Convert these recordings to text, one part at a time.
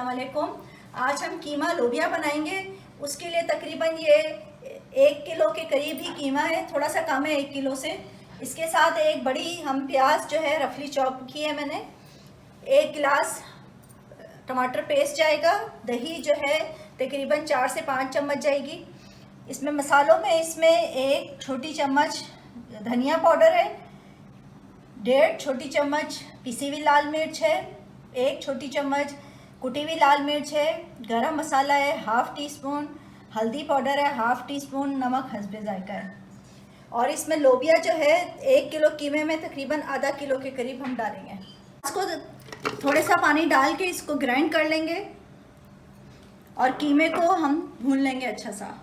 वालेकुम। आज हम कीमा लोबिया बनाएंगे। उसके लिए तकरीबन ये 1 किलो के करीब ही कीमा है, थोड़ा सा कम है 1 किलो से। इसके साथ एक बड़ी हम प्याज जो है रफली चॉप की है मैंने, 1 गिलास टमाटर पेस्ट जाएगा, दही जो है तकरीबन 4 से 5 चम्मच जाएगी। इसमें मसालों में इसमें 1 छोटी चम्मच धनिया पाउडर है, 1.5 छोटी चम्मच पिसी हुई लाल मिर्च है, 1 छोटी चम्मच कुटी हुई लाल मिर्च है, गरम मसाला है 1/2 टीस्पून, हल्दी पाउडर है 1/2 टीस्पून, नमक हस्बे जायका है। और इसमें लोबिया जो है 1 किलो कीमे में तकरीबन आधा किलो के करीब हम डालेंगे। इसको थोड़ा सा पानी डाल के इसको ग्राइंड कर लेंगे और कीमे को हम भून लेंगे अच्छा सा।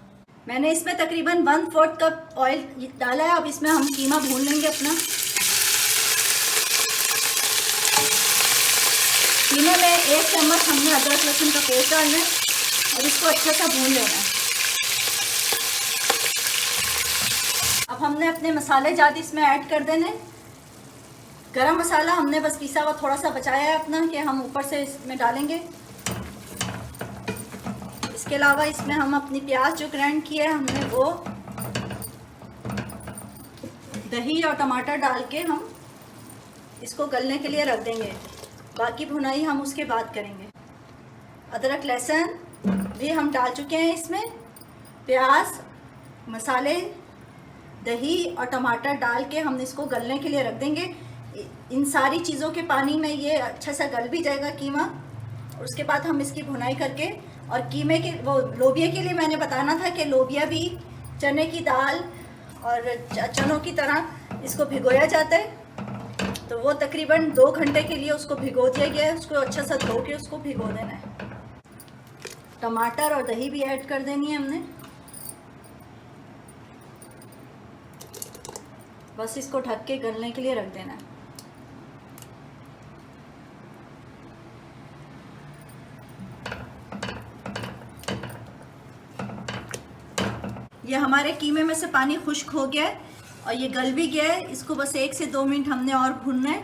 मैंने इसमें तकरीबन 1/4 कप ऑयल डाला है। अब इसमें हम कीमा भून लेंगे अपना। कीमे में 1 चम्मच हमने अदरक लहसुन का पेस्ट डालना है और इसको अच्छा सा भून लेना है। अब हमने अपने मसाले ज़्यादा इसमें ऐड कर देने। गरम मसाला हमने बस पिसा हुआ थोड़ा सा बचाया है अपना, कि हम ऊपर से इसमें डालेंगे। इसके अलावा इसमें हम अपनी प्याज जो ग्राइंड की है हमने, वो दही और टमाटर डाल के हम इसको गलने के लिए रख देंगे। बाकी भुनाई हम उसके बाद करेंगे। अदरक लहसुन भी हम डाल चुके हैं इसमें। प्याज, मसाले, दही और टमाटर डाल के हम इसको गलने के लिए रख देंगे। इन सारी चीज़ों के पानी में ये अच्छा सा गल भी जाएगा कीमा। और उसके बाद हम इसकी भुनाई करके, और कीमे के वो लोबिया के लिए मैंने बताना था कि लोबिया भी चने की दाल और चनों की तरह इसको भिगोया जाता है। तो वो तकरीबन 2 घंटे के लिए उसको भिगो दिया गया है। उसको अच्छा सा धो के उसको भिगो देना है। टमाटर और दही भी ऐड कर देनी है हमने। बस इसको ढक के गलने के लिए रख देना है। ये हमारे कीमे में से पानी खुश्क हो गया है और ये गल भी गया है। इसको बस 1 से 2 मिनट हमने और भूनना है,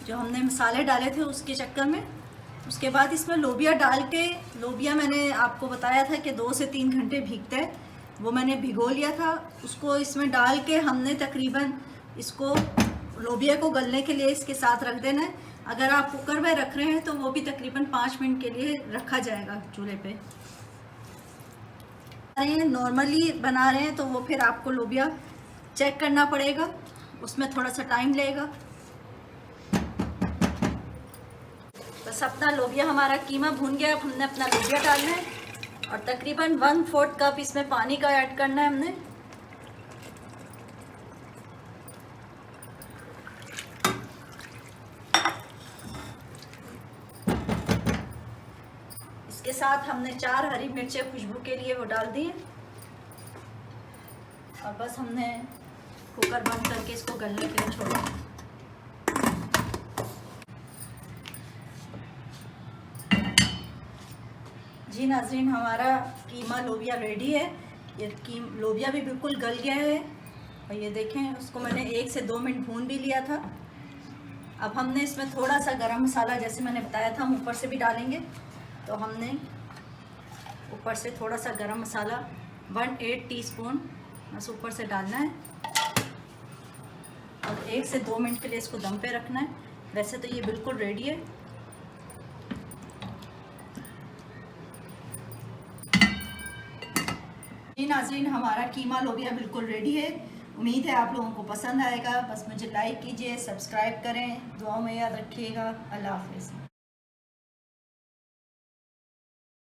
जो हमने मसाले डाले थे उसके चक्कर में। उसके बाद इसमें लोबिया डाल के, लोबिया मैंने आपको बताया था कि 2 से 3 घंटे भीगता है, वो मैंने भिगो लिया था। उसको इसमें डाल के हमने तकरीबन इसको लोबिया को गलने के लिए इसके साथ रख देना है। अगर आप कुकर में रख रहे हैं तो वो भी तकरीबन 5 मिनट के लिए रखा जाएगा चूल्हे पे। नॉर्मली बना रहे हैं तो वो फिर आपको लोबिया चेक करना पड़ेगा, उसमें थोड़ा सा टाइम लगेगा। बस अपना लोबिया, हमारा कीमा भून गया। अब हमने अपना लोबिया डालना है और तकरीबन 1/4 कप इसमें पानी का ऐड करना है हमने। इसके साथ हमने 4 हरी मिर्चें खुशबू के लिए वो डाल दी है। और बस हमने कुकर बंद करके इसको गलने के लिए छोड़ा। जी नाज़रीन, हमारा कीमा लोबिया रेडी है। ये लोबिया भी बिल्कुल गल गया है और ये देखें, उसको मैंने 1 से 2 मिनट भून भी लिया था। अब हमने इसमें थोड़ा सा गरम मसाला, जैसे मैंने बताया था, हम ऊपर से भी डालेंगे। तो हमने ऊपर से थोड़ा सा गरम मसाला 1/8 टीस्पून बस ऊपर से डालना है और 1 से 2 मिनट के लिए इसको दम पे रखना है। वैसे तो ये बिल्कुल रेडी है। जी नाज़रीन, हमारा कीमा लोबिया बिल्कुल रेडी है। उम्मीद है आप लोगों को पसंद आएगा। बस मुझे लाइक कीजिए, सब्सक्राइब करें, दुआओं में याद रखिएगा। अल्लाह हाफ़िज़।